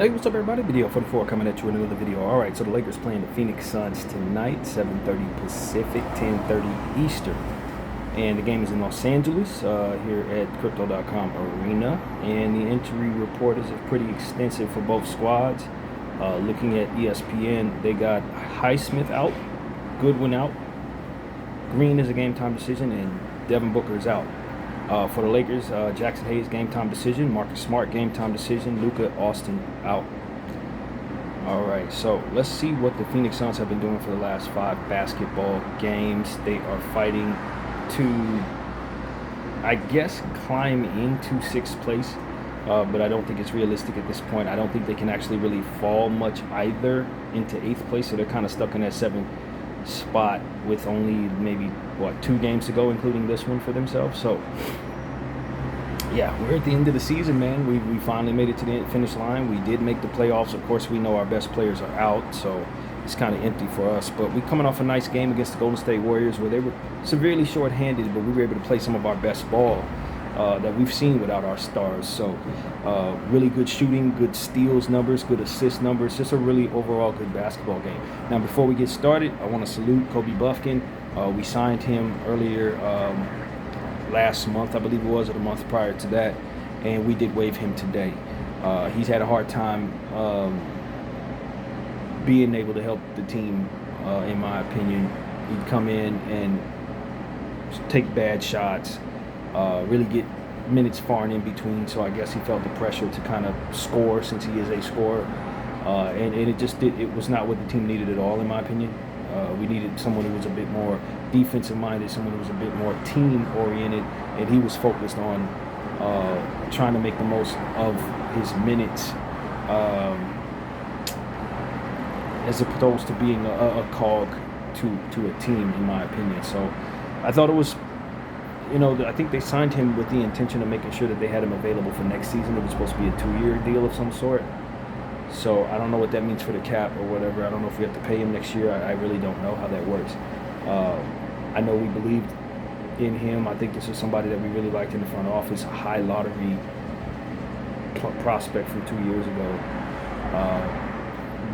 Hey, what's up, everybody? Video 44 coming at you with another video. All right, so the Lakers playing the Phoenix Suns tonight, 7:30 Pacific, 10:30 Eastern. And the game is in Los Angeles here at Crypto.com Arena. And the injury report is pretty extensive for both squads. Looking at ESPN, they got Highsmith out, Goodwin out, Green is a game time decision, and Devin Booker is out. For the Lakers, Jackson Hayes, game time decision. Marcus Smart, game time decision. Luka Austin out. All right, so let's see what the Phoenix Suns have been doing for the last 5 basketball games. They are fighting to, I guess, climb into 6th place, but I don't think it's realistic at this point. I don't think they can actually really fall much either into 8th place, so they're kind of stuck in that 7th spot with only maybe 2 games to go, including this one for themselves. So yeah, we're at the end of the season, man. We finally made it to the finish line. We did make the playoffs. Of course, we know our best players are out, so it's kind of empty for us. But we're coming off a nice game against the Golden State Warriors where they were severely short-handed, but we were able to play some of our best ball that we've seen without our stars. So really good shooting, good steals numbers, good assist numbers, just a really overall good basketball game. Now, before we get started, I want to salute Kobe Buffkin. We signed him earlier last month, I believe it was, or the month prior to that, and we did waive him today. He's had a hard time being able to help the team, in my opinion. He'd come in and take bad shots, really get minutes far and in between, so I guess he felt the pressure to kind of score since he is a scorer, and it was not what the team needed at all, in my opinion. We needed someone who was a bit more defensive minded, someone who was a bit more team oriented, and he was focused on trying to make the most of his minutes, as opposed to being a cog to a team, in my opinion. So I thought it was, I think they signed him with the intention of making sure that they had him available for next season. It was supposed to be a 2-year deal of some sort. So I don't know what that means for the cap or whatever. I don't know if we have to pay him next year. I really don't know how that works. I know we believed in him. I think this is somebody that we really liked in the front office, a high lottery prospect from 2 years ago.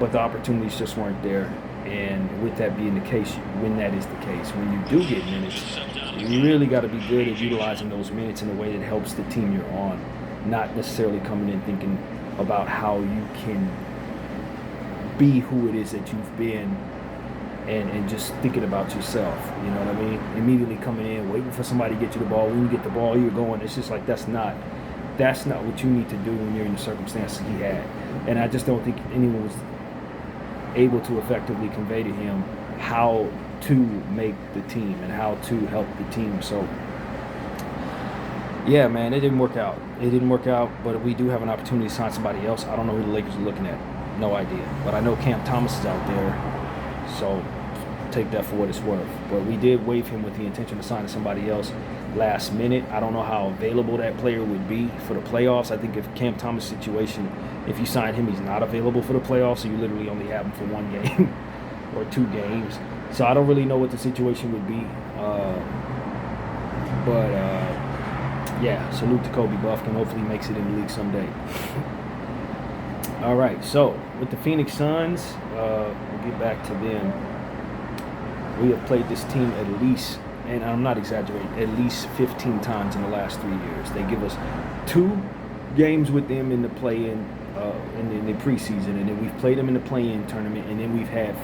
But the opportunities just weren't there. And with that being the case, when that is the case, when you do get minutes, you really got to be good at utilizing those minutes in a way that helps the team you're on, not necessarily coming in thinking about how you can be who it is that you've been and just thinking about yourself. You know what I mean? Immediately coming in, waiting for somebody to get you the ball. When you get the ball, you're going. It's just like that's not what you need to do when you're in the circumstances he had. And I just don't think anyone was able to effectively convey to him how to make the team and how to help the team. So yeah, man, it didn't work out. But we do have an opportunity to sign somebody else. I don't know who the Lakers are looking at. No idea. But I know Cam Thomas is out there, so take that for what it's worth. But we did waive him with the intention of signing somebody else last minute. I don't know how available that player would be for the playoffs. I think if Cam Thomas' situation, if you sign him, he's not available for the playoffs, so you literally only have him for 1 game or 2 games. So I don't really know what the situation would be. Yeah, salute to Kobe Buffkin. Hopefully he makes it in the league someday. All right, so with the Phoenix Suns, we'll get back to them. We have played this team at least, and I'm not exaggerating, at least 15 times in the last 3 years. They give us 2 games with them in the play-in, in the preseason, and then we've played them in the play-in tournament, and then we've had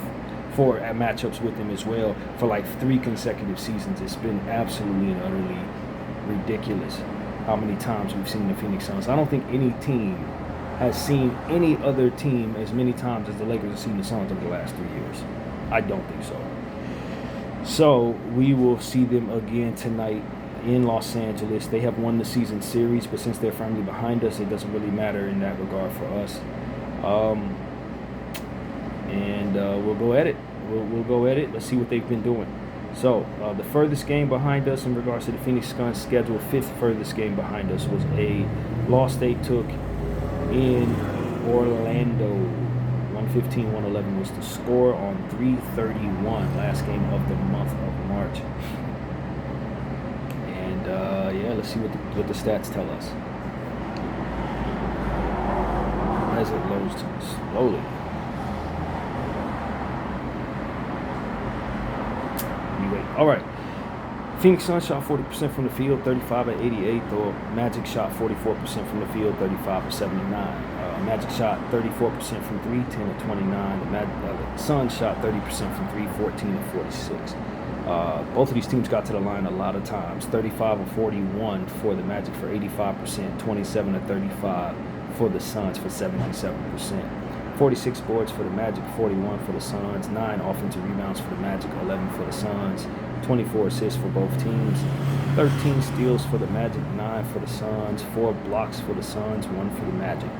4 matchups with them as well for like 3 consecutive seasons. It's been absolutely and utterly ridiculous how many times we've seen the Phoenix Suns. I don't think any team has seen any other team as many times as the Lakers have seen the Suns over the last 3 years. I don't think so. So we will see them again tonight in Los Angeles. They have won the season series, but since they're firmly behind us, it doesn't really matter in that regard for us. We'll go at it. We'll go at it. Let's see what they've been doing. So the furthest game behind us in regards to the Phoenix Suns schedule, 5th furthest game behind us was a loss they took in Orlando. 115-111 was the score on 3/31, last game of the month of March. And yeah, let's see what the stats tell us. as it loads slowly. Anyway, all right. Phoenix Suns shot 40% from the field, 35 of 88. The Magic shot 44% from the field, 35 of 79. Magic shot 34% from 3, 10 of 29. The Suns shot 30% from 3, 14 of 46. Both of these teams got to the line a lot of times. 35 of 41 for the Magic for 85%, 27 of 35 for the Suns for 77%. 46 boards for the Magic, 41 for the Suns, 9 offensive rebounds for the Magic, 11 for the Suns, 24 assists for both teams, 13 steals for the Magic, 9 for the Suns, 4 blocks for the Suns, 1 for the Magic.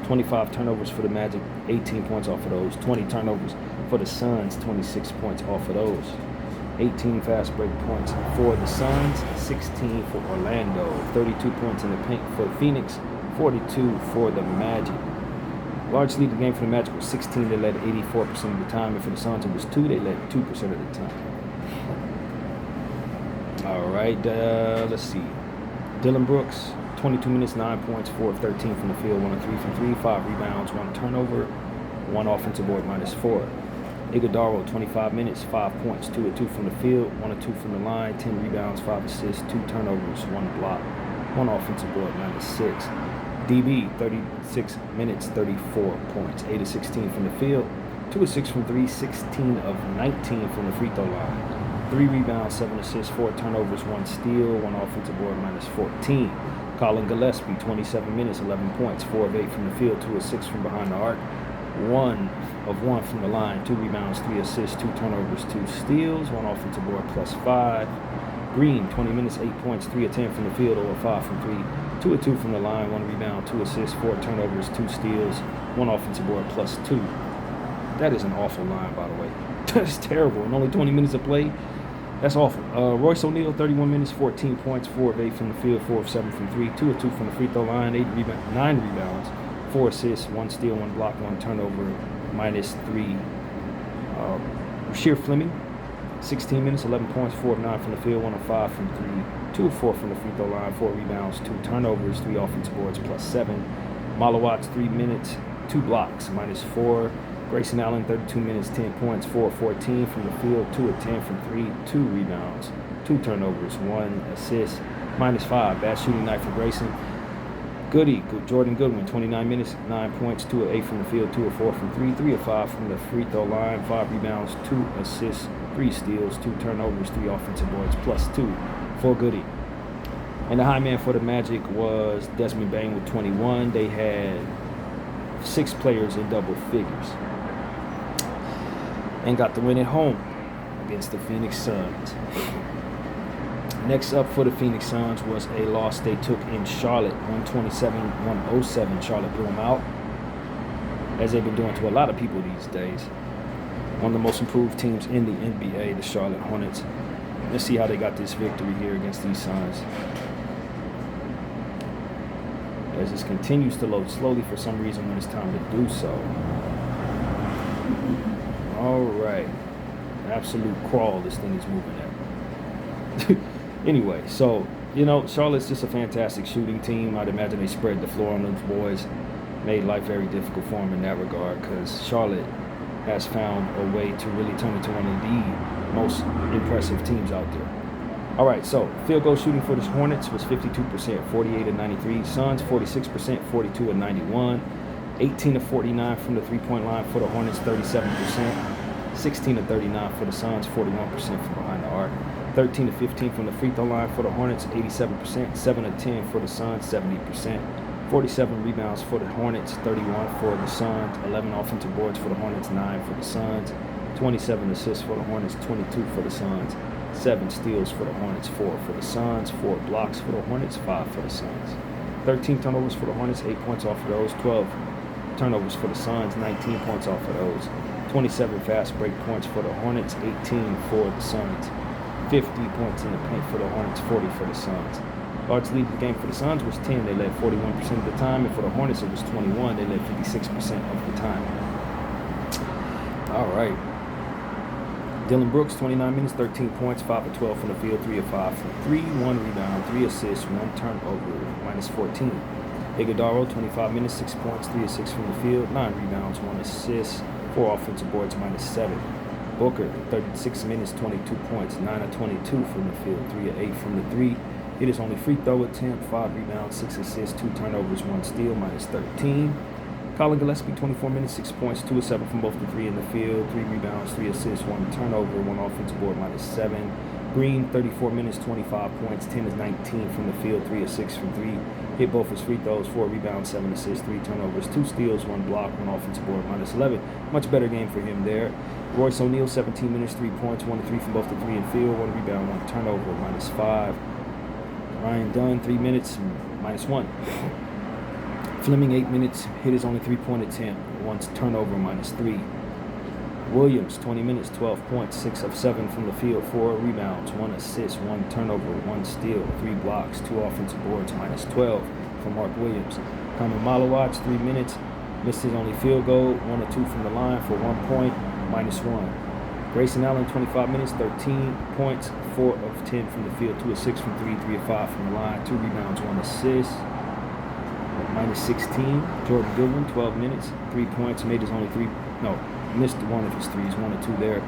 25 turnovers for the Magic, 18 points off of those. 20 turnovers for the Suns, 26 points off of those. 18 fast break points for the Suns, 16 for Orlando. 32 points in the paint for Phoenix, 42 for the Magic. Large lead the game for the Magic was 16. They led 84% of the time. And for the Suns, it was 2. They led 2% of the time. All right, let's see. Dylan Brooks, 22 minutes, 9 points, 4 of 13 from the field, 1 of 3 from 3, 5 rebounds, 1 turnover, 1 offensive board, -4. Iguodala, 25 minutes, 5 points, 2 of 2 from the field, 1 of 2 from the line, 10 rebounds, 5 assists, 2 turnovers, 1 block, 1 offensive board, -6. DB, 36 minutes, 34 points, 8 of 16 from the field, 2 of 6 from 3, 16 of 19 from the free throw line, 3 rebounds, 7 assists, 4 turnovers, 1 steal, 1 offensive board, -14. Colin Gillespie, 27 minutes, 11 points, 4 of 8 from the field, 2 of 6 from behind the arc, 1 of 1 from the line, 2 rebounds, 3 assists, 2 turnovers, 2 steals, 1 offensive board, +5. Green, 20 minutes, 8 points, 3 of 10 from the field, 0 of 5 from 3, 2 of 2 from the line, 1 rebound, 2 assists, 4 turnovers, 2 steals, 1 offensive board, +2. That is an awful line, by the way. That is terrible. And only 20 minutes of play. That's awful. Royce O'Neal, 31 minutes, 14 points, 4 of 8 from the field, 4 of 7 from 3, 2 of 2 from the free throw line, 9 rebounds, 4 assists, 1 steal, 1 block, 1 turnover, -3. Rasheer Fleming, 16 minutes, 11 points, 4 of 9 from the field, 1 of 5 from 3, 2 of 4 from the free throw line, 4 rebounds, 2 turnovers, 3 offensive boards, +7. Mala Watts, 3 minutes, 2 blocks, -4. Grayson Allen, 32 minutes, 10 points, 4 of 14 from the field, 2 of 10 from 3, 2 rebounds, 2 turnovers, 1 assist, -5. Bad shooting night for Grayson. Jordan Goodwin, 29 minutes, 9 points, 2 of 8 from the field, 2 of 4 from 3, 3 of 5 from the free throw line, 5 rebounds, 2 assists, 3 steals, 2 turnovers, 3 offensive boards, +2 for Goody. And the high man for the Magic was Desmond Bane with 21. They had 6 players in double figures and got the win at home against the Phoenix Suns. Next up for the Phoenix Suns was a loss they took in Charlotte, 127-107. Charlotte blew them out, as they've been doing to a lot of people these days. One of the most improved teams in the NBA, the Charlotte Hornets. Let's see how they got this victory here against these Suns. As this continues to load slowly for some reason when it's time to do so. All right. Absolute crawl this thing is moving at. Anyway, so, Charlotte's just a fantastic shooting team. I'd imagine they spread the floor on those boys. Made life very difficult for them in that regard, because Charlotte has found a way to really turn into one of the most impressive teams out there. All right, so field goal shooting for the Hornets was 52%, 48 of 93. Suns, 46%, 42 of 91. 18 of 49 from the three-point line for the Hornets, 37%. 16 of 39 for the Suns, 41% from behind the arc. 13 of 15 from the free throw line for the Hornets, 87%. 7 of 10 for the Suns, 70%. 47 rebounds for the Hornets, 31 for the Suns. 11 offensive boards for the Hornets, 9 for the Suns. 27 assists for the Hornets, 22 for the Suns. 7 steals for the Hornets, 4 for the Suns. 4 blocks for the Hornets, 5 for the Suns. 13 turnovers for the Hornets, 8 points off of those. 12 turnovers for the Suns, 19 points off of those. 27 fast break points for the Hornets, 18 for the Suns. 50 points in the paint for the Hornets, 40 for the Suns. Large lead of the game for the Suns was 10. They led 41% of the time. And for the Hornets, it was 21. They led 56% of the time. All right. Dylan Brooks, 29 minutes, 13 points, 5 of 12 from the field, 3 of 5 from 3, 1 rebound, 3 assists, 1 turnover, -14. Iguodala, 25 minutes, 6 points, 3 of 6 from the field, 9 rebounds, 1 assist, 4 offensive boards, -7. Booker, 36 minutes, 22 points, 9 of 22 from the field, 3 of 8 from the 3. Hit his only free throw attempt, 5 rebounds, 6 assists, 2 turnovers, 1 steal, -13. Colin Gillespie, 24 minutes, 6 points, 2 of 7 from both the 3 in the field, 3 rebounds, 3 assists, 1 turnover, 1 offensive board, -7. Green, 34 minutes, 25 points, 10 of 19 from the field, 3 of 6 from 3. Hit both his free throws, 4 rebounds, 7 assists, 3 turnovers, 2 steals, 1 block, 1 offensive board, -11. Much better game for him there. Royce O'Neal, 17 minutes, 3 points, 1 of 3 from both the 3 and field, 1 rebound, 1 turnover, -5. Ryan Dunn, 3 minutes, -1. Fleming, 8 minutes, hit his only 3-point attempt, 1 turnover, -3. Williams, 20 minutes, 12 points, 6 of 7 from the field, 4 rebounds, 1 assist, 1 turnover, 1 steal, 3 blocks, 2 offensive boards, -12 for Mark Williams. Kamil Malawacz, 3 minutes, missed his only field goal, 1 of 2 from the line for 1 point, -1. Grayson Allen, 25 minutes, 13 points, 4 of 10 from the field, 2 of 6 from 3, 3 of 5 from the line, 2 rebounds, 1 assist, -16. Jordan Goodwin, 12 minutes, 3 points, missed 1 of his threes, 1 or 2 there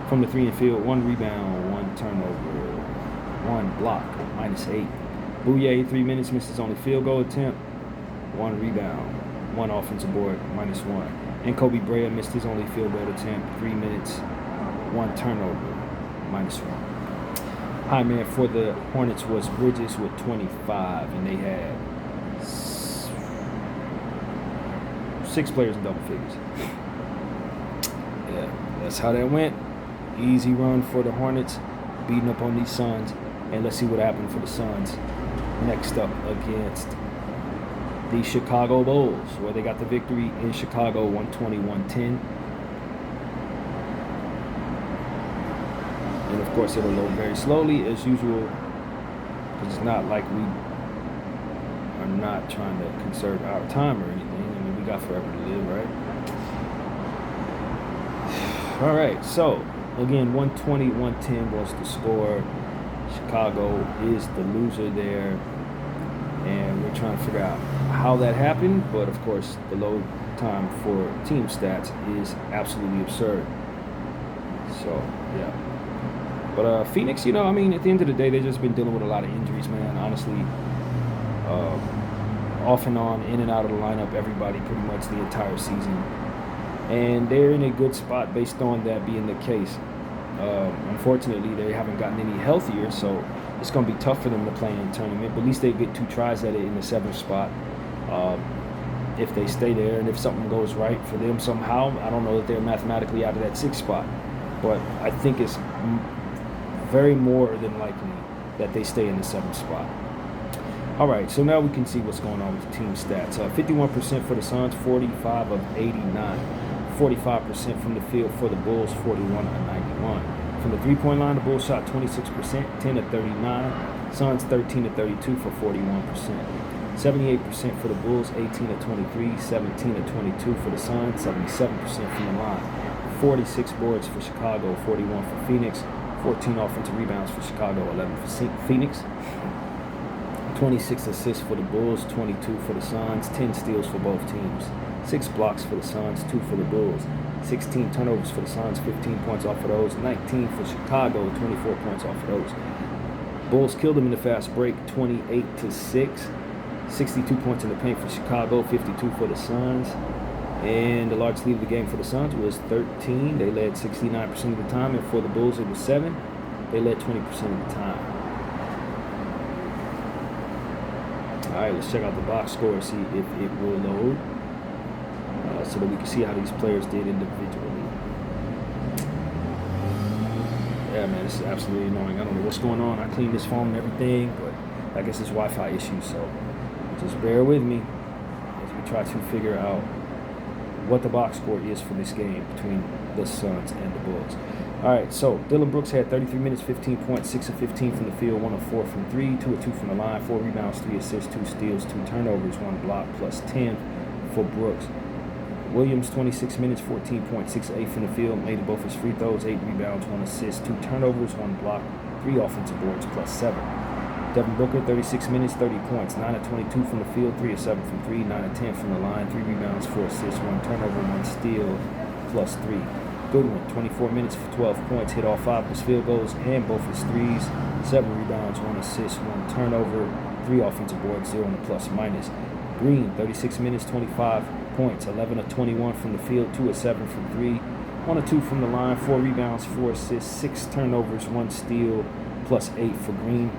from the 3 and field, 1 rebound, 1 turnover, 1 block, -8. Bouye, 3 minutes, missed his only field goal attempt, 1 rebound, 1 offensive board, -1. And Kobe Brea missed his only field goal attempt, 3 minutes, 1 turnover, -1. High man for the Hornets was Bridges with 25, and they had 6 players in double figures. Yeah, that's how that went. Easy run for the Hornets, beating up on these Suns. And let's see what happened for the Suns next up against the Chicago Bulls, where they got the victory in Chicago, 120-110. And of course, it'll load very slowly as usual, because it's not like we are not trying to conserve our time or anything. I mean, we got forever to live, right? All right, so again, 120-110 was the score. Chicago is the loser there, and we're trying to figure out how that happened. But of course, the load time for team stats is absolutely absurd. So yeah, but Phoenix, at the end of the day, they've just been dealing with a lot of injuries, man. Honestly, off and on, in and out of the lineup, everybody pretty much the entire season. And they're in a good spot based on that being the case. Unfortunately, they haven't gotten any healthier, so it's going to be tough for them to play in the tournament. But at least they get 2 tries at it in the 7th spot if they stay there. And if something goes right for them somehow, I don't know that they're mathematically out of that 6th spot. But I think it's very more than likely that they stay in the 7th spot. All right, so now we can see what's going on with the team stats. 51% for the Suns, 45 of 89. 45% from the field for the Bulls, 41 of 91. From the 3-point line, the Bulls shot 26%, 10 of 39. Suns 13 of 32 for 41%. 78% for the Bulls, 18 of 23, 17 of 22 for the Suns, 77% from the line. 46 boards for Chicago, 41 for Phoenix. 14 offensive rebounds for Chicago, 11 for Phoenix. 26 assists for the Bulls, 22 for the Suns, 10 steals for both teams. 6 blocks for the Suns, 2 for the Bulls. 16 turnovers for the Suns, 15 points off of those. 19 for Chicago, 24 points off of those. Bulls killed them in the fast break, 28-6. 62 points in the paint for Chicago, 52 for the Suns. And the largest lead of the game for the Suns was 13. They led 69% of the time. And for the Bulls, it was 7. They led 20% of the time. All right, let's check out the box score and see if it will load. So that we can see how these players did individually. Yeah, man, this is absolutely annoying. I don't know what's going on. I cleaned this phone and everything, but I guess it's Wi-Fi issues, so just bear with me as we try to figure out what the box score is for this game between the Suns and the Bulls. All right, so Dillon Brooks had 33 minutes, 15 points, 6 of 15 from the field, 1 of 4 from 3, 2 of 2 from the line, 4 rebounds, 3 assists, 2 steals, 2 turnovers, 1 block, plus 10 for Brooks. Williams, 26 minutes, 14 points, 6 of 8 from the field, made both his free throws, 8 rebounds, 1 assist, 2 turnovers, 1 block, 3 offensive boards, plus 7. Devin Booker, 36 minutes, 30 points, 9 of 22 from the field, 3 of 7 from 3, 9 of 10 from the line, 3 rebounds, 4 assists, 1 turnover, 1 steal, plus 3. Goodwin, 24 minutes for 12 points, hit all 5 of his field goals and both his threes, 7 rebounds, 1 assist, 1 turnover, 3 offensive boards, 0 in the plus minus. Green, 36 minutes, 25 points, 11 of 21 from the field, 2 of 7 from 3, 1 of 2 from the line, 4 rebounds, 4 assists, 6 turnovers, 1 steal, plus 8 for Green.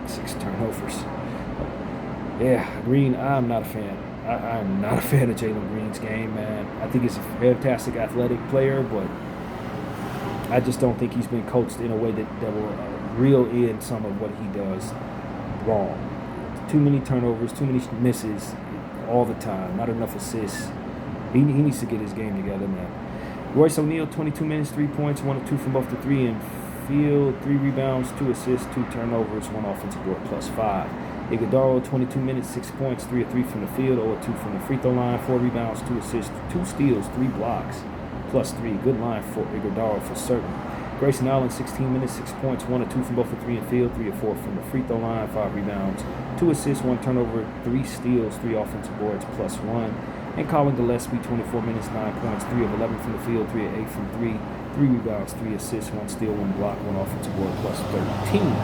6 turnovers. Yeah, Green, I'm not a fan. I'm not a fan of Jalen Green's game, man. I think he's a fantastic athletic player, but I just don't think he's been coached in a way that will reel in some of what he does wrong. Too many turnovers, too many misses all the time, not enough assists. He needs to get his game together, man. Royce O'Neal, 22 minutes, 3 points, 1 of 2 from both the 3 and field, 3 rebounds, 2 assists, 2 turnovers, 1 offensive board, plus 5. Iguodala, 22 minutes, 6 points, 3 of 3 from the field, 0 of 2 from the free throw line, 4 rebounds, 2 assists, 2 steals, 3 blocks, plus 3. Good line for Iguodala for certain. Grayson Allen, 16 minutes, 6 points, 1 of 2 from both the 3 and field, 3 of 4 from the free throw line, 5 rebounds, 2 assists, 1 turnover, 3 steals, 3 offensive boards, plus 1. And Colin Gillespie, 24 minutes, 9 points, 3 of 11 from the field, 3 of 8 from 3, 3 rebounds, 3 assists, 1 steal, 1 block, 1 offensive board, plus 13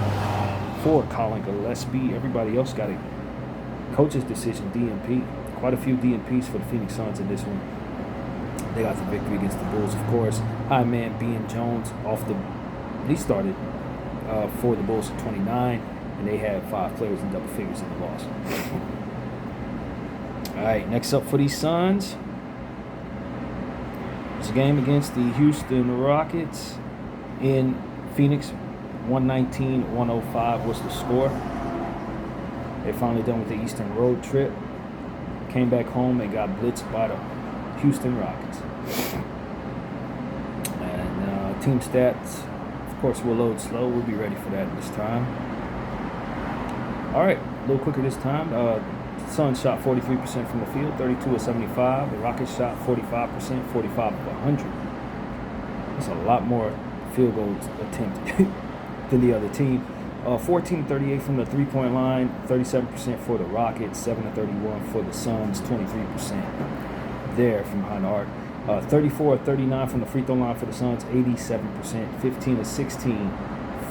for Colin Gillespie. Everybody else got a coach's decision, DNP. Quite a few DNPs for the Phoenix Suns in this one. They got the victory against the Bulls, of course. High man Ben Jones he started for the Bulls at 29, and they had 5 players in double figures in the loss. All right, next up for these Suns. It's a game against the Houston Rockets in Phoenix. 119-105 was the score. They finally done with the Eastern road trip. Came back home and got blitzed by the Houston Rockets. And team stats, of course, will load slow. We'll be ready for that this time. All right, a little quicker this time. Suns shot 43% from the field, 32 of 75. The Rockets shot 45%, 45 of 100. That's a lot more field goals attempted than the other team. 14-38 from the three-point line, 37% for the Rockets, 7-31 for the Suns, 23% there from behind the arc. 34-39 from the free throw line for the Suns, 87%, 15-16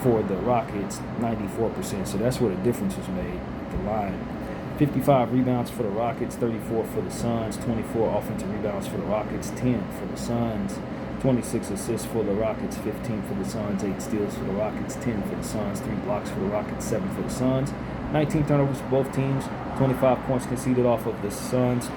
for the Rockets, 94%. So that's where the difference was made at the line. 55 rebounds for the Rockets, 34 for the Suns, 24 offensive rebounds for the Rockets, 10 for the Suns, 26 assists for the Rockets, 15 for the Suns, 8 steals for the Rockets, 10 for the Suns, 3 blocks for the Rockets, 7 for the Suns, 19 turnovers for both teams, 25 points conceded off of the Suns,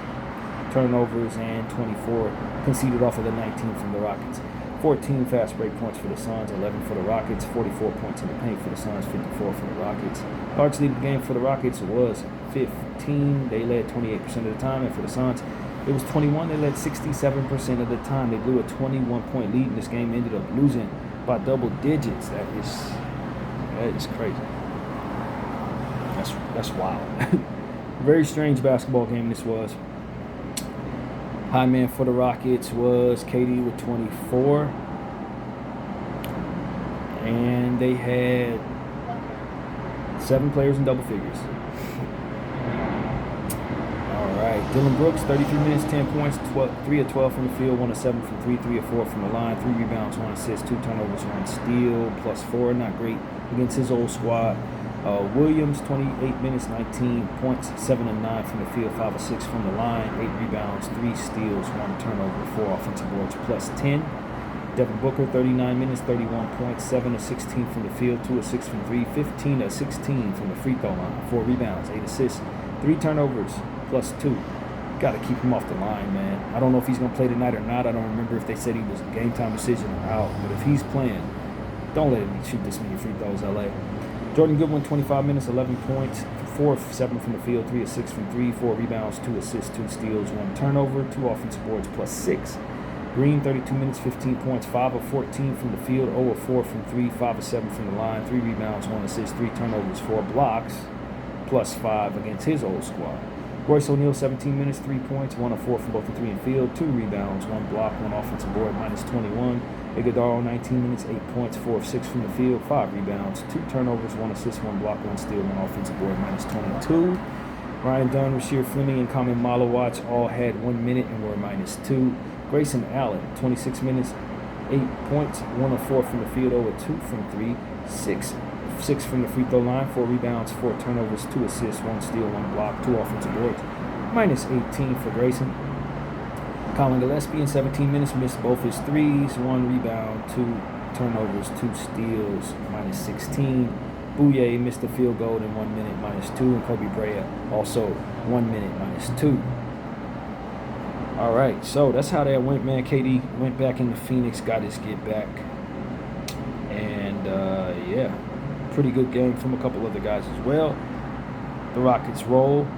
turnovers, and 24 conceded off of the 19 from the Rockets. 14 fast break points for the Suns, 11 for the Rockets, 44 points in the paint for the Suns, 54 for the Rockets. Largely the game for the Rockets was 15. They led 28% of the time, and for the Suns, it was 21. They led 67% of the time. They blew a 21-point lead in this game, ended up losing by double digits. That is crazy. That's wild. Very strange basketball game this was. High man for the Rockets was KD with 24. And they had 7 players in double figures. All right. Dylan Brooks, 33 minutes, 10 points, 3 of 12 from the field, 1 of 7 from 3, 3 of 4 from the line, 3 rebounds, 1 assist, 2 turnovers, 1 steal, plus 4. Not great against his old squad. Williams, 28 minutes, 19 points, 7 of 9 from the field, 5 of 6 from the line, 8 rebounds, 3 steals, 1 turnover, 4 offensive boards, plus 10. Devin Booker, 39 minutes, 31 points, 7 of 16 from the field, 2 of 6 from 3, 15 of 16 from the free throw line, 4 rebounds, 8 assists, 3 turnovers, plus 2. Got to keep him off the line, man. I don't know if he's going to play tonight or not. I don't remember if they said he was a game-time decision or out, but if he's playing, don't let him shoot this many free throws, LA. Jordan Goodwin, 25 minutes, 11 points, 4 of 7 from the field, 3 of 6 from 3, 4 rebounds, 2 assists, 2 steals, 1 turnover, 2 offensive boards, plus 6. Green, 32 minutes, 15 points, 5 of 14 from the field, 0 of 4 from 3, 5 of 7 from the line, 3 rebounds, 1 assist, 3 turnovers, 4 blocks, plus 5 against his old squad. Royce O'Neal, 17 minutes, 3 points, 1 of 4 from both the 3 and field, 2 rebounds, 1 block, 1 offensive board, minus 21. Iguodala, 19 minutes, 8 points, 4 of 6 from the field, 5 rebounds, 2 turnovers, 1 assist, 1 block, 1 steal, 1 offensive board, minus 22. Ryan Dunn, Rasheer Fleming, and Kamen Malawatch all had 1 minute and were minus 2. Grayson Allen, 26 minutes, 8 points, 1 of 4 from the field, 0 of 2 from 3, 6 from the free throw line, 4 rebounds, 4 turnovers, 2 assists, 1 steal, 1 block, 2 offensive boards, minus 18 for Grayson. Colin Gillespie in 17 minutes missed both his threes, 1 rebound, 2 turnovers, 2 steals, minus 16. Bouye missed a field goal in 1 minute, minus 2, and Kobe Brea also 1 minute, minus 2. All right, so that's how that went, man. KD went back into Phoenix, got his get back, and yeah, pretty good game from a couple other guys as well. The Rockets roll,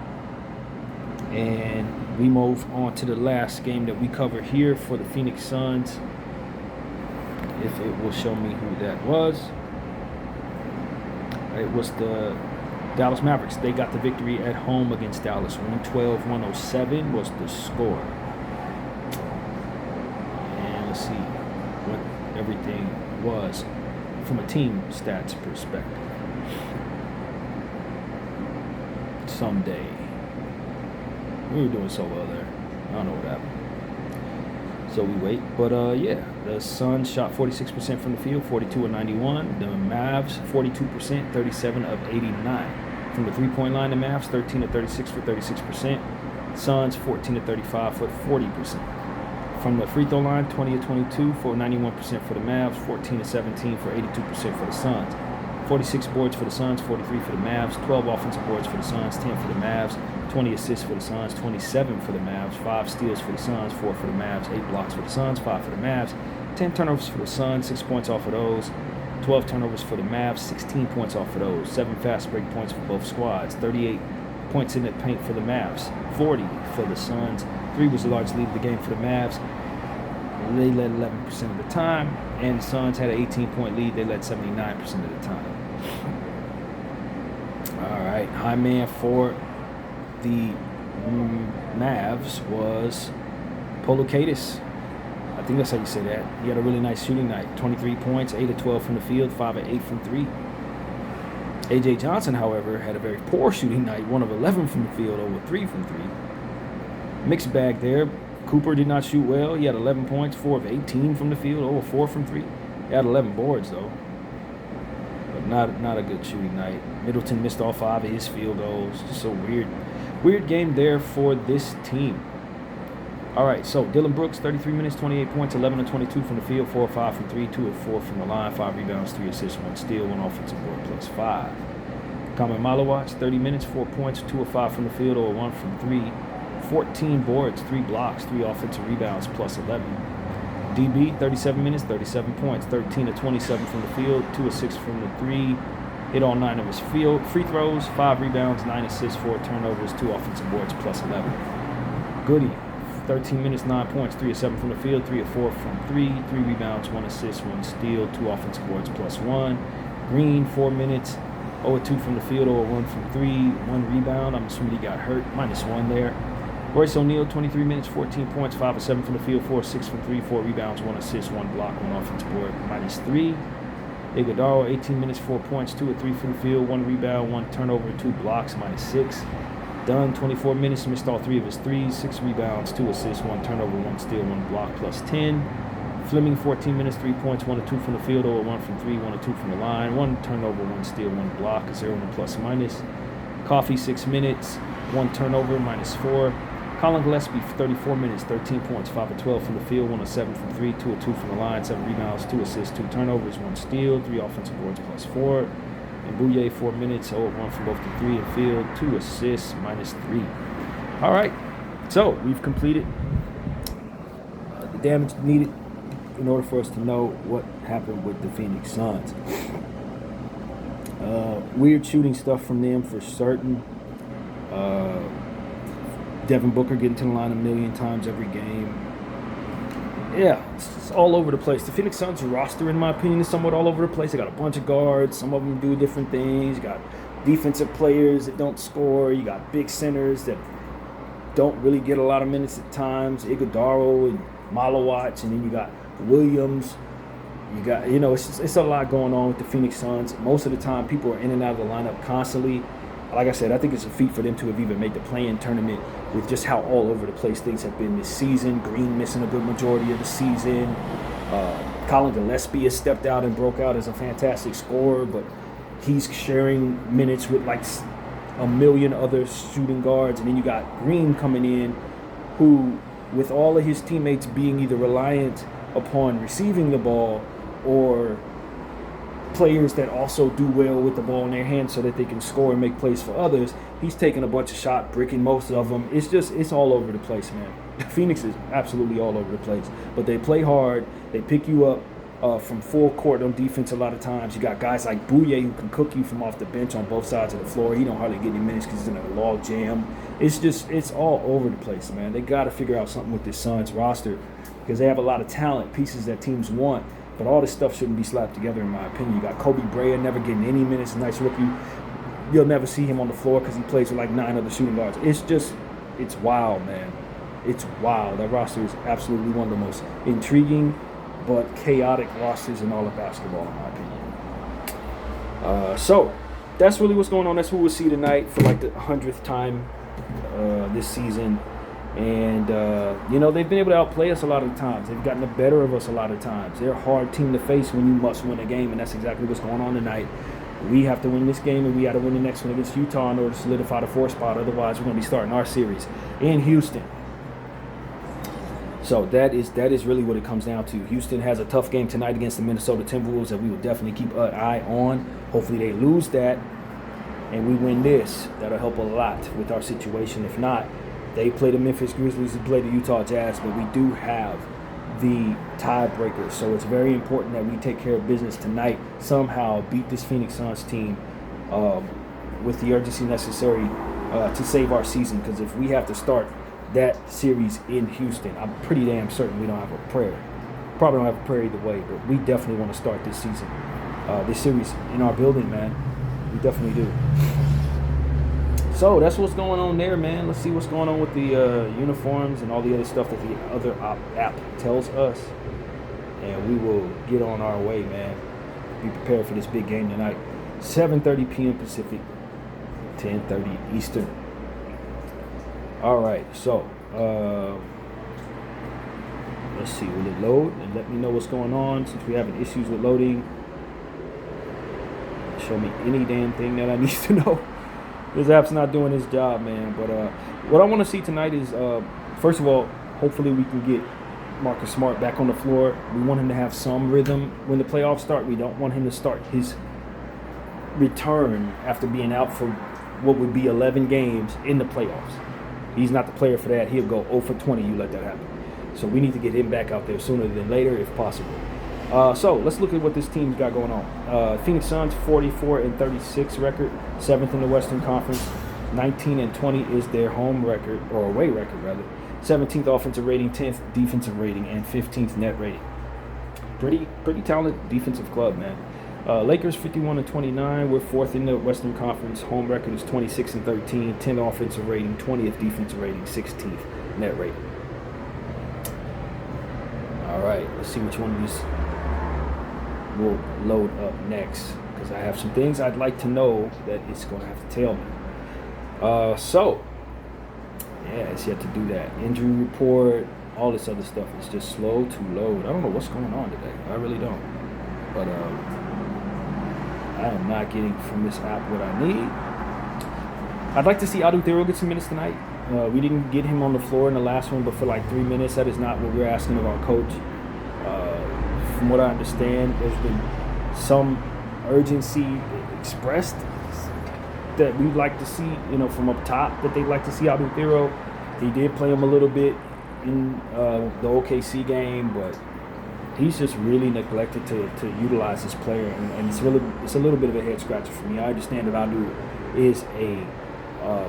and we move on to the last game that we cover here for the Phoenix Suns. If it will show me who that was. It was the Dallas Mavericks. They got the victory at home against Dallas. 112-107 was the score. And let's see what everything was from a team stats perspective. Someday. We were doing so well there. I don't know what happened. So we wait. But yeah, the Suns shot 46% from the field, 42 of 91. The Mavs 42%, 37 of 89. From the three-point line, the Mavs 13 of 36 for 36%. Suns 14 of 35 for 40%. From the free throw line, 20 of 22 for 91% for the Mavs, 14 of 17 for 82% for the Suns. 46 boards for the Suns, 43 for the Mavs, 12 offensive boards for the Suns, 10 for the Mavs, 20 assists for the Suns, 27 for the Mavs, 5 steals for the Suns, 4 for the Mavs, 8 blocks for the Suns, 5 for the Mavs, 10 turnovers for the Suns, 6 points off of those, 12 turnovers for the Mavs, 16 points off of those, 7 fast break points for both squads, 38 points in the paint for the Mavs, 40 for the Suns. 3 was the largest lead of the game for the Mavs. They led 11% of the time, and the Suns had an 18-point lead. They led 79% of the time. All right, high man for the Mavs was Polukaitis. I think that's how you say that. He had a really nice shooting night. 23 points, 8 of 12 from the field, 5 of 8 from 3. A.J. Johnson, however, had a very poor shooting night. 1 of 11 from the field, over 3 from 3. Mixed bag there. Cooper did not shoot well. He had 11 points, 4 of 18 from the field, over 4 from 3. He had 11 boards, though. But not a good shooting night. Middleton missed all 5 of his field goals. Just so weird. Weird game there for this team. All right, so Dylan Brooks, 33 minutes, 28 points, 11 of 22 from the field, 4 of 5 from 3, 2 of 4 from the line, 5 rebounds, 3 assists, 1 steal, 1 offensive board, plus 5. Kamen Malawatch, 30 minutes, 4 points, 2 of 5 from the field, or 1 from 3, 14 boards, 3 blocks, 3 offensive rebounds, plus 11. DB, 37 minutes, 37 points, 13 of 27 from the field, 2 of 6 from the 3, hit all 9 of his free throws, 5 rebounds, 9 assists, 4 turnovers, 2 offensive boards, plus 11. Goody, 13 minutes, 9 points, 3 of 7 from the field, 3 of 4 from 3, 3 rebounds, 1 assist, 1 steal, 2 offensive boards, plus 1. Green, 4 minutes, 0 of 2 from the field, 0 of 1 from 3, 1 rebound. I'm assuming he got hurt, minus 1 there. Royce O'Neal, 23 minutes, 14 points, 5 of 7 from the field, 4 of 6 from 3, 4 rebounds, 1 assist, 1 block, 1 offensive board, minus 3. Iguodala, 18 minutes, 4 points, 2 of 3 from the field, 1 rebound, 1 turnover, 2 blocks, minus 6. Dunn, 24 minutes, missed all 3 of his threes, 6 rebounds, 2 assists, 1 turnover, 1 steal, 1 block, plus 10. Fleming, 14 minutes, 3 points, 1 of 2 from the field, 0 of 1 from 3, 1 of 2 from the line, 1 turnover, 1 steal, 1 block, 0 and plus minus. Coffee, 6 minutes, 1 turnover, minus 4. Colin Gillespie, 34 minutes, 13 points, 5 of 12 from the field, 1 of 7 from 3, 2 of 2 from the line, 7 rebounds, 2 assists, 2 turnovers, 1 steal, 3 offensive boards, plus 4. And Bouye, 4 minutes, 0 of 1 from both the 3 and field, 2 assists, minus 3. All right, so we've completed the damage needed in order for us to know what happened with the Phoenix Suns. Weird shooting stuff from them for certain. Devin Booker getting to the line a million times every game. Yeah, it's all over the place. The Phoenix Suns roster, in my opinion, is somewhat all over the place. They got a bunch of guards. Some of them do different things. You got defensive players that don't score. You got big centers that don't really get a lot of minutes at times. Iguodala and Malowatch, and then you got Williams. You got, it's a lot going on with the Phoenix Suns. Most of the time, people are in and out of the lineup constantly. Like I said, I think it's a feat for them to have even made the play-in tournament with just how all over the place things have been this season. Green missing a good majority of the season. Colin Gillespie has stepped out and broke out as a fantastic scorer, but he's sharing minutes with like a million other shooting guards. And then you got Green coming in, who, with all of his teammates being either reliant upon receiving the ball or players that also do well with the ball in their hands so that they can score and make plays for others, he's taking a bunch of shot, bricking most of them. It's all over the place, man. Phoenix is absolutely all over the place. But they play hard. They pick you up from full court on defense a lot of times. You got guys like Bouye who can cook you from off the bench on both sides of the floor. He don't hardly get any minutes because he's in a log jam. It's all over the place, man. They got to figure out something with this Suns roster because they have a lot of talent, pieces that teams want. But all this stuff shouldn't be slapped together, in my opinion. You got Kobe Bryant never getting any minutes, a nice rookie. You'll never see him on the floor because he plays with like 9 other shooting guards. It's wild, man. It's wild. That roster is absolutely one of the most intriguing but chaotic rosters in all of basketball, in my opinion. So that's really what's going on. That's who we'll see tonight for like the 100th time this season. And, they've been able to outplay us a lot of the times. They've gotten the better of us a lot of times. They're a hard team to face when you must win a game, and that's exactly what's going on tonight. We have to win this game, and we got to win the next one against Utah in order to solidify the 4th spot. Otherwise, we're going to be starting our series in Houston. So that is really what it comes down to. Houston has a tough game tonight against the Minnesota Timberwolves that we will definitely keep an eye on. Hopefully they lose that, and we win this. That'll help a lot with our situation. If not, they play the Memphis Grizzlies and play the Utah Jazz, but we do have the tiebreaker. So it's very important that we take care of business tonight, somehow beat this Phoenix Suns team with the urgency necessary to save our season. Because if we have to start that series in Houston, I'm pretty damn certain we don't have a prayer. Probably don't have a prayer either way, but we definitely want to start this season, this series in our building, man. We definitely do. So that's what's going on there, man. Let's see what's going on with the uniforms and all the other stuff that the other app tells us. And we will get on our way, man. Be prepared for this big game tonight. 7:30 p.m. Pacific, 10:30 Eastern. All right, so let's see. Will it load? And let me know what's going on since we're having issues with loading. Show me any damn thing that I need to know. This app's not doing its job, man. But what I want to see tonight is, first of all, hopefully we can get Marcus Smart back on the floor. We want him to have some rhythm when the playoffs start. We don't want him to start his return after being out for what would be 11 games in the playoffs. He's not the player for that. He'll go 0 for 20. You let that happen. So we need to get him back out there sooner than later if possible. So let's look at what this team's got going on. Phoenix Suns 44-36 record, 7th in the Western Conference. 19-20 is their home record, or away record rather. 17th offensive rating, 10th defensive rating, and 15th net rating. Pretty talented defensive club, man. Lakers 51-29. We're 4th in the Western Conference. Home record is 26-13, 10th offensive rating, 20th defensive rating, 16th net rating. All right, let's see which one of these will load up next, because I have some things I'd like to know that it's going to have to tell me. Yeah, it's yet to do that. Injury report, all this other stuff is just slow to load. I don't know what's going on today. I really don't. But I am not getting from this app what I need. I'd like to see Adu Thero get some minutes tonight. We didn't get him on the floor in the last one, but for like 3 minutes. That is not what we're asking of our coach. From what I understand, there's been some urgency expressed that we'd like to see, from up top, that they'd like to see Adu Thero. He did play him a little bit in the OKC game, but he's just really neglected to utilize this player, and it's a little bit of a head scratcher for me. I understand that Adu is a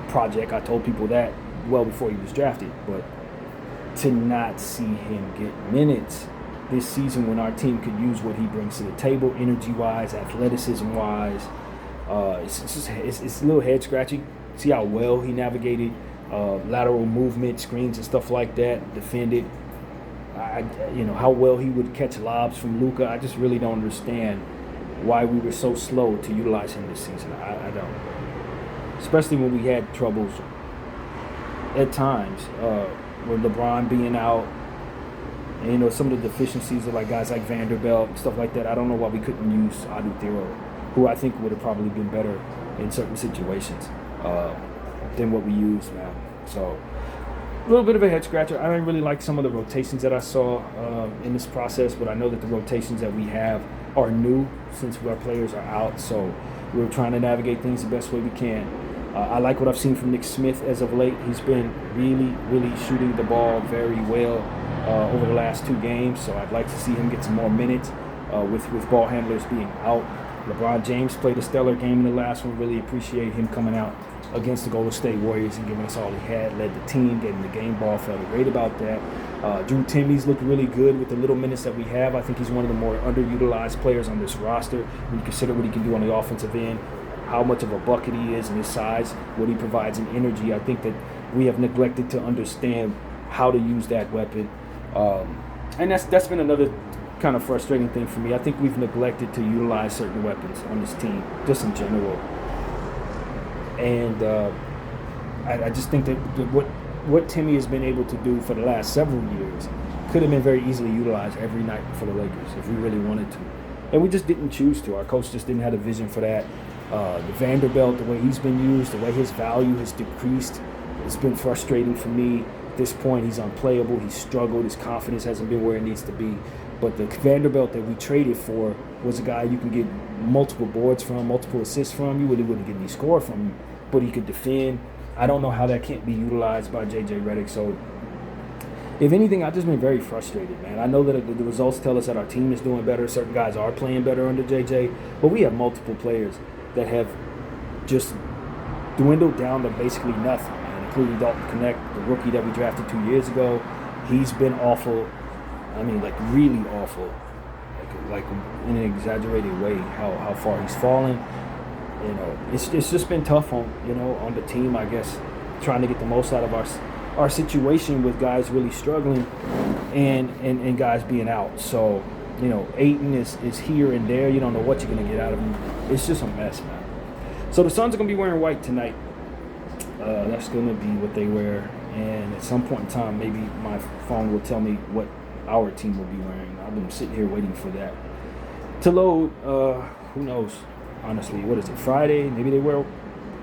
project. I told people that well before he was drafted, but to not see him get minutes this season when our team could use what he brings to the table, energy-wise, athleticism-wise, it's a little head-scratching. See how well he navigated lateral movement, screens and stuff like that, defended. How well he would catch lobs from Luka. I just really don't understand why we were so slow to utilize him this season. I don't. Especially when we had troubles at times with LeBron being out. And, some of the deficiencies of guys like Vanderbilt and stuff like that. I don't know why we couldn't use Adu Thero, who I think would have probably been better in certain situations than what we used, man. So a little bit of a head scratcher. I didn't really like some of the rotations that I saw in this process, but I know that the rotations that we have are new since our players are out. So we're trying to navigate things the best way we can. I like what I've seen from Nick Smith as of late. He's been really, really shooting the ball very well over the last 2 games. So I'd like to see him get some more minutes with ball handlers being out. LeBron James played a stellar game in the last one. Really appreciate him coming out against the Golden State Warriors and giving us all he had, led the team, gave him the game ball, felt great about that. Drew Timme's looked really good with the little minutes that we have. I think he's one of the more underutilized players on this roster when you consider what he can do on the offensive end, how much of a bucket he is and his size, what he provides in energy. I think that we have neglected to understand how to use that weapon. And that's been another kind of frustrating thing for me. I think we've neglected to utilize certain weapons on this team, just in general. And I just think that what Timme has been able to do for the last several years could have been very easily utilized every night for the Lakers if we really wanted to. And we just didn't choose to. Our coach just didn't have a vision for that. The Vanderbilt, the way he's been used, the way his value has decreased, it's been frustrating for me. At this point, he's unplayable. He's struggled. His confidence hasn't been where it needs to be. But the Vanderbilt that we traded for was a guy you can get multiple boards from, multiple assists from. You really wouldn't get any score from him, but he could defend. I don't know how that can't be utilized by J.J. Redick. So, if anything, I've just been very frustrated, man. I know that the results tell us that our team is doing better. Certain guys are playing better under J.J., but we have multiple players that have just dwindled down to basically nothing, man, including Dalton Knecht, the rookie that we drafted 2 years ago. He's been awful. I mean, really awful. Like in an exaggerated way, how far he's fallen. It's just been tough on the team, I guess, trying to get the most out of our situation with guys really struggling and guys being out. So, Ayton is here and there. You don't know what you're going to get out of him. It's just a mess, man. So the Suns are going to be wearing white tonight. That's going to be what they wear. And at some point in time, maybe my phone will tell me what our team will be wearing. I've been sitting here waiting for that to load. Who knows? Honestly, what is it? Friday? Maybe they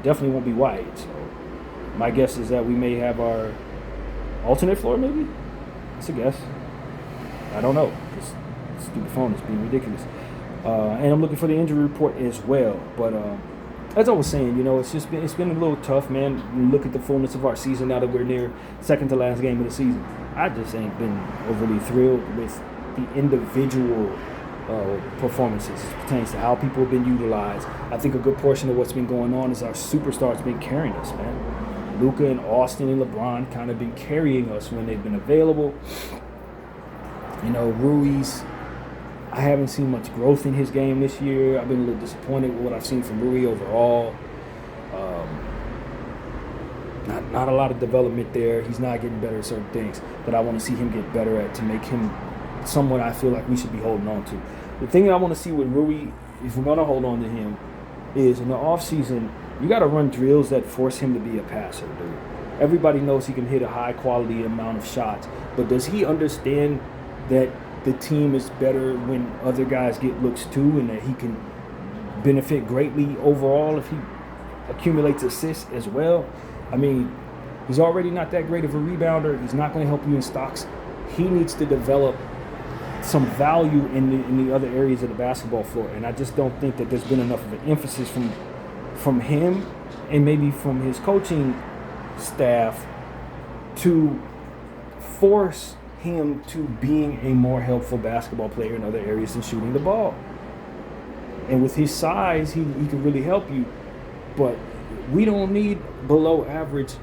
definitely won't be white. So my guess is that we may have our alternate floor. Maybe that's a guess. I don't know. This stupid phone is being ridiculous. And I'm looking for the injury report as well. But as I was saying, it's been a little tough, man. You look at the fullness of our season now that we're near second to last game of the season. I just ain't been overly thrilled with the individual performances as it pertains to how people have been utilized. I think a good portion of what's been going on is our superstars been carrying us, man. Luka and Austin and LeBron kind of been carrying us when they've been available. Rui's, I haven't seen much growth in his game this year. I've been a little disappointed with what I've seen from Rui overall. Not a lot of development there. He's not getting better at certain things that I want to see him get better at to make him someone I feel like we should be holding on to. The thing that I want to see with Rui, if we're going to hold on to him, is in the offseason, you got to run drills that force him to be a passer, dude. Everybody knows he can hit a high-quality amount of shots, but does he understand that the team is better when other guys get looks too, and that he can benefit greatly overall if he accumulates assists as well? I mean, he's already not that great of a rebounder. He's not going to help you in stocks. He needs to develop some value in the other areas of the basketball floor, and I just don't think that there's been enough of an emphasis from him and maybe from his coaching staff to force him to being a more helpful basketball player in other areas than shooting the ball. And with his size, he can really help you, but we don't need below average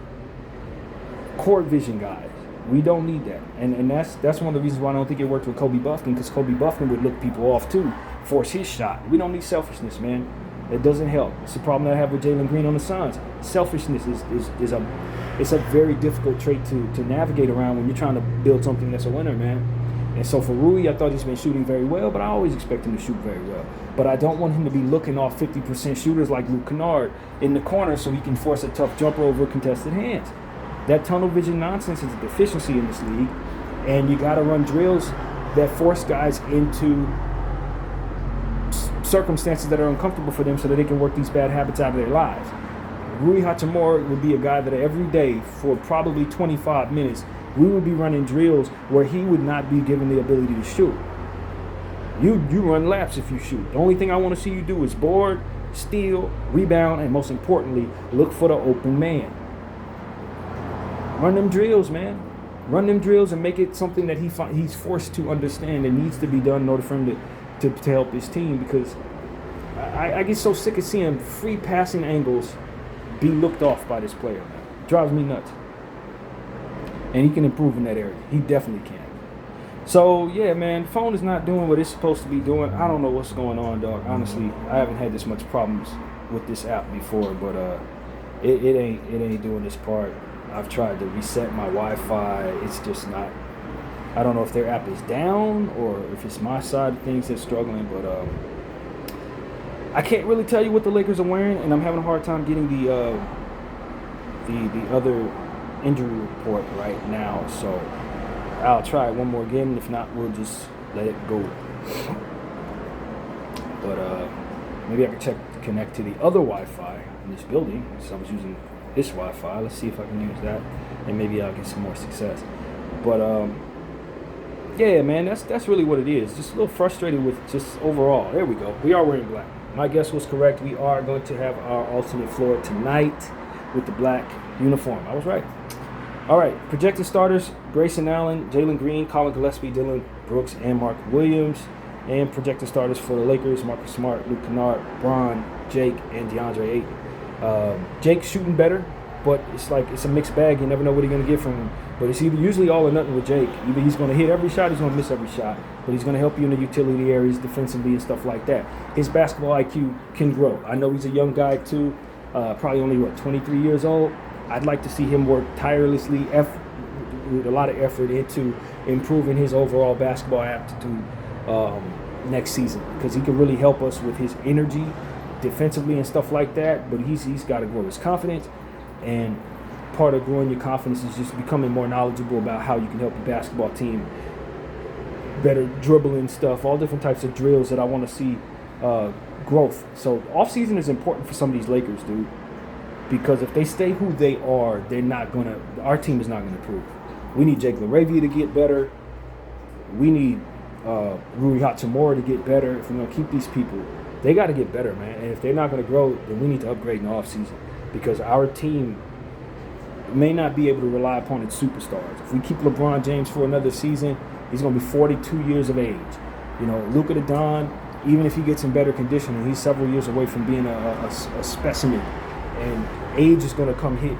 court vision guys. We don't need that. And that's one of the reasons why I don't think it worked with Kobe Buffkin, because Kobe Buffkin would look people off too, force his shot. We don't need selfishness, man. It doesn't help. It's the problem that I have with Jalen Green on the Suns. Selfishness is a it's a very difficult trait to navigate around when you're trying to build something that's a winner, man. And so for Rui, I thought he's been shooting very well, but I always expect him to shoot very well. But I don't want him to be looking off 50% shooters like Luke Kennard in the corner so he can force a tough jumper over contested hands. That tunnel vision nonsense is a deficiency in this league, and you got to run drills that force guys into circumstances that are uncomfortable for them so that they can work these bad habits out of their lives. Rui Hachimura would be a guy that every day for probably 25 minutes, we would be running drills where he would not be given the ability to shoot. You run laps if you shoot. The only thing I want to see you do is board, steal, rebound, and most importantly, look for the open man. Run them drills, man. Run them drills and make it something that he's forced to understand and needs to be done in order for him to help his team, because I get so sick of seeing free passing angles be looked off by this player, man. It drives me nuts. And he can improve in that area. He definitely can. So, yeah, man, phone is not doing what it's supposed to be doing. I don't know what's going on, dog. Honestly, I haven't had this much problems with this app before, but it ain't doing this part. I've tried to reset my Wi-Fi. It's just not. I don't know if their app is down or if it's my side of things that's struggling, but I can't really tell you what the Lakers are wearing, and I'm having a hard time getting the other injury report right now. So I'll try it one more again. If not, we'll just let it go. But maybe I can connect to the other Wi-Fi in this building. So I was using this Wi-Fi. Let's see if I can use that, and maybe I'll get some more success. But yeah, man, that's really what it is. Just a little frustrated with just overall. There we go. We are wearing black. My guess was correct. We are going to have our alternate floor tonight with the black uniform. I was right. All right, projected starters: Grayson Allen, Jalen Green, Colin Gillespie, Dylan Brooks, and Mark Williams. And projected starters for the Lakers: Marcus Smart, Luke Kennard, Bron, Jake, and DeAndre Ayton. Jake's shooting better, but it's a mixed bag. You never know what you're going to get from him. But it's usually all or nothing with Jake. Either he's going to hit every shot, he's going to miss every shot. But he's going to help you in the utility areas defensively and stuff like that. His basketball IQ can grow. I know he's a young guy too, probably only, 23 years old. I'd like to see him work tirelessly with a lot of effort into improving his overall basketball aptitude next season, because he can really help us with his energy defensively and stuff like that. But he's got to grow his confidence, and part of growing your confidence is just becoming more knowledgeable about how you can help your basketball team better dribbling stuff, all different types of drills that I want to see growth. So offseason is important for some of these Lakers, dude, because if they stay who they are, our team is not going to improve. We need Jake LaRavia to get better. We need Rui Hachimura to get better. If we're going to keep these people, they got to get better, man. And if they're not going to grow, then we need to upgrade in the offseason, because our team may not be able to rely upon its superstars. If we keep LeBron James for another season, he's going to be 42 years of age. Luka the Don, even if he gets in better condition, he's several years away from being a specimen. And age is going to come hit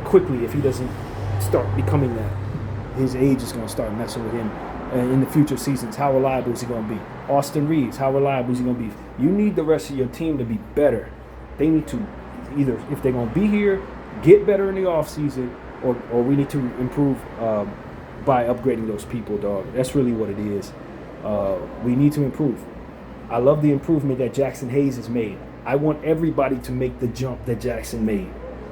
quickly if he doesn't start becoming that. His age is going to start messing with him in the future seasons. How reliable is he going to be? Austin Reeves, how reliable is he going to be? You need the rest of your team to be better. They need to either, if they're going to be here, get better in the offseason, or we need to improve by upgrading those people, dog. That's really what it is. We need to improve. I love the improvement that Jackson Hayes has made. I want everybody to make the jump that Jackson made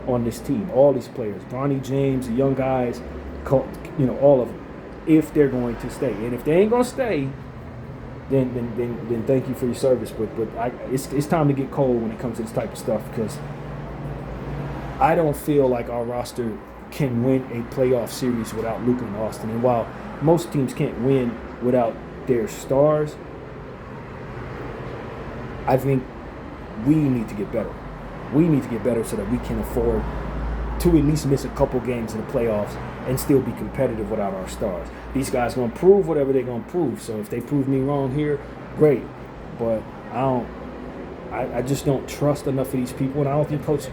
on this team. All these players, Bronny James, the young guys, all of them, if they're going to stay. And if they ain't going to stay, then thank you for your service. But it's time to get cold when it comes to this type of stuff, because I don't feel like our roster can win a playoff series without Luka and Austin. And while most teams can't win without their stars, I think we need to get better. We need to get better so that we can afford to at least miss a couple games in the playoffs and still be competitive without our stars. These guys going to prove whatever they're going to prove. So if they prove me wrong here, great. But I just don't trust enough of these people, and I don't think Coach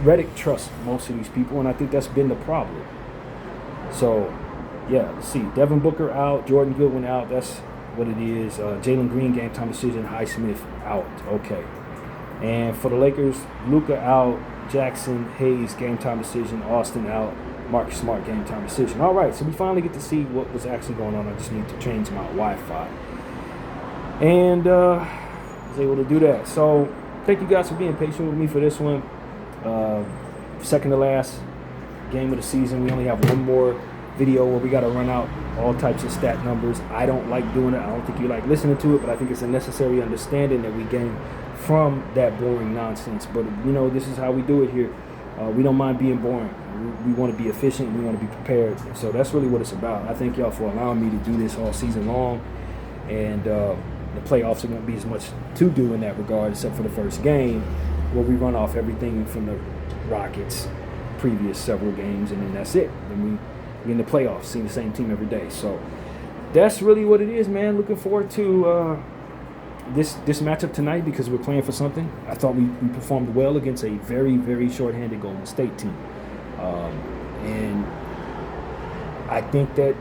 Redick trusts most of these people, and I think that's been the problem. So, yeah, let's see. Devin Booker out, Jordan Goodwin out. That's what it is. Jalen Green, game time decision. Highsmith out. Okay. And for the Lakers, Luka out, Jackson Hayes, game time decision. Austin out. Marcus Smart, game time decision. All right, so we finally get to see what was actually going on. I just need to change my Wi-Fi. And was able to do that. So thank you guys for being patient with me for this one. Second to last game of the season. We only have one more video where we got to run out all types of stat numbers. I don't like doing it. I don't think you like listening to it, but I think it's a necessary understanding that we gain from that boring nonsense. But, you know, this is how we do it here. We don't mind being boring. We want to be efficient. We want to be prepared. So that's really what it's about. I thank y'all for allowing me to do this all season long. And the playoffs are going to be as much to do in that regard, except for the first game, where we run off everything from the Rockets' previous several games, and then that's it. Then we in the playoffs, seeing the same team every day. So that's really what it is, man. Looking forward to this matchup tonight because we're playing for something. I thought we performed well against a very, very short-handed Golden State team. And I think that,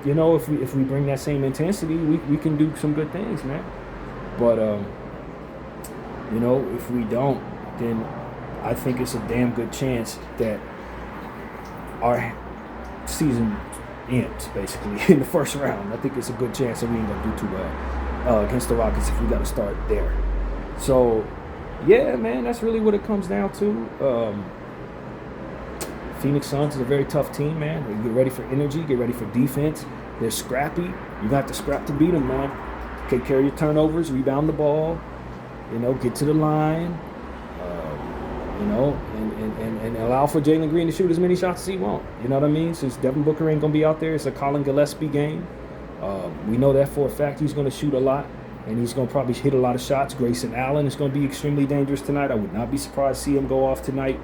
you know, if we bring that same intensity, we can do some good things, man. But, you know, if we don't, then I think it's a damn good chance that our season ends, basically, in the first round. I think it's a good chance that we ain't going to do too well against the Rockets if we got to start there. So, yeah, man, that's really what it comes down to. Phoenix Suns is a very tough team, man. They get ready for energy, get ready for defense. They're scrappy. You got to scrap to beat them, man. Take care of your turnovers, rebound the ball, you know, get to the line, you know, and allow for Jalen Green to shoot as many shots as he wants. You know what I mean? Since Devin Booker ain't going to be out there, it's a Colin Gillespie game. We know that for a fact. He's going to shoot a lot, and he's going to probably hit a lot of shots. Grayson Allen is going to be extremely dangerous tonight. I would not be surprised to see him go off tonight.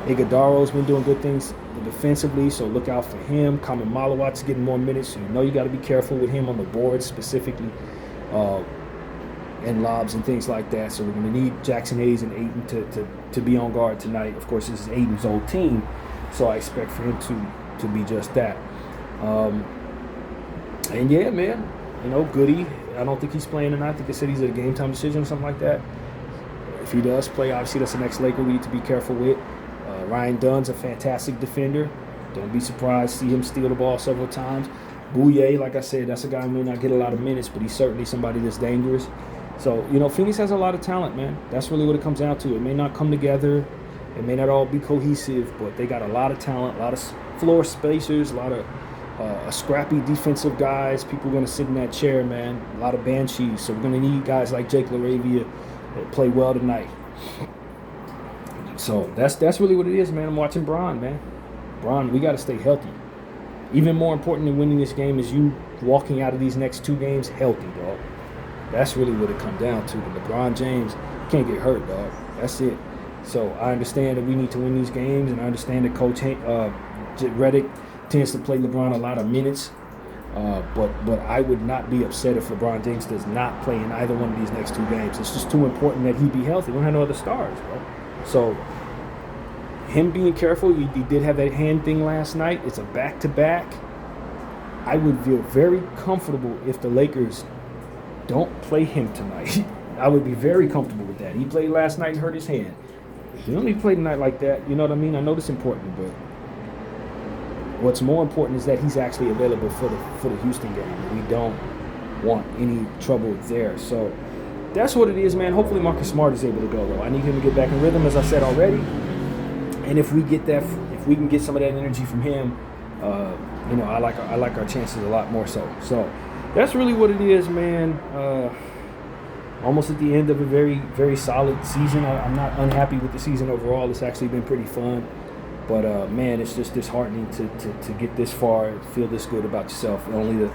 Iguodala's been doing good things defensively, so look out for him. Kamen Malawat's getting more minutes, so you know you got to be careful with him on the board specifically, and lobs and things like that. So we're going to need Jackson Hayes and Ayton to be on guard tonight. Of course, this is Ayton's old team, so I expect for him to be just that. And yeah, man, you know, Goody, I don't think he's playing tonight. I think they said he's at a game time decision or something like that. If he does play, obviously that's the next Laker we need to be careful with. Ryan Dunn's a fantastic defender. Don't be surprised to see him steal the ball several times. Bouye, like I said, that's a guy who may not get a lot of minutes, but he's certainly somebody that's dangerous. So, you know, Phoenix has a lot of talent, man. That's really what it comes down to. It may not come together. It may not all be cohesive, but they got a lot of talent, a lot of floor spacers, a lot of scrappy defensive guys. People are going to sit in that chair, man. A lot of banshees. So we're going to need guys like Jake LaRavia that play well tonight. So that's really what it is, man. I'm watching Bron, man. Bron, we got to stay healthy. Even more important than winning this game is you walking out of these next two games healthy, dog. That's really what it comes down to. LeBron James can't get hurt, dog. That's it. So I understand that we need to win these games, and I understand that Coach Redick tends to play LeBron a lot of minutes. But I would not be upset if LeBron James does not play in either one of these next two games. It's just too important that he be healthy. We don't have no other stars, bro. So him being careful, he did have that hand thing last night. It's a back-to-back. I would feel very comfortable if the Lakers don't play him tonight. I would be very comfortable with that. He played last night and hurt his hand. You don't need to play tonight like that. You know what I mean? I know it's important, but what's more important is that he's actually available for the Houston game. We don't want any trouble there. So that's what it is, man. Hopefully Marcus Smart is able to go, though. I need him to get back in rhythm, as I said already. And if we can get some of that energy from him, you know, I like our chances a lot more so. So that's really what it is, man. Almost at the end of a very, very solid season. I'm not unhappy with the season overall. It's actually been pretty fun. But, man, it's just disheartening to get this far and feel this good about yourself, only to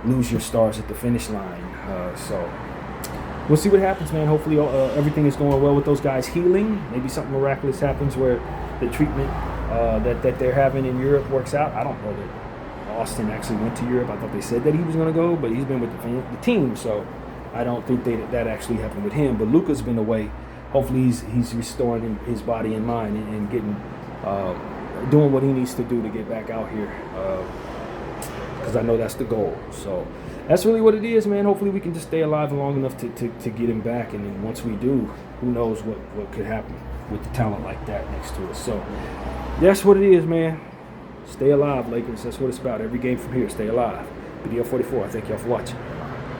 lose your stars at the finish line. So we'll see what happens, man. Hopefully everything is going well with those guys healing. Maybe something miraculous happens where the treatment that they're having in Europe works out. I don't know that Austin actually went to Europe. I thought they said that he was going to go, but he's been with the team, so I don't think that actually happened with him. But Luka's been away. Hopefully he's restoring his body and mind and getting doing what he needs to do to get back out here. because I know that's the goal. So that's really what it is, man. Hopefully we can just stay alive long enough to get him back, and then once we do, who knows what could happen with the talent like that next to us. So that's what it is, man. Stay alive, Lakers. That's what it's about. Every game from here, stay alive. BDL 44, I thank y'all for watching.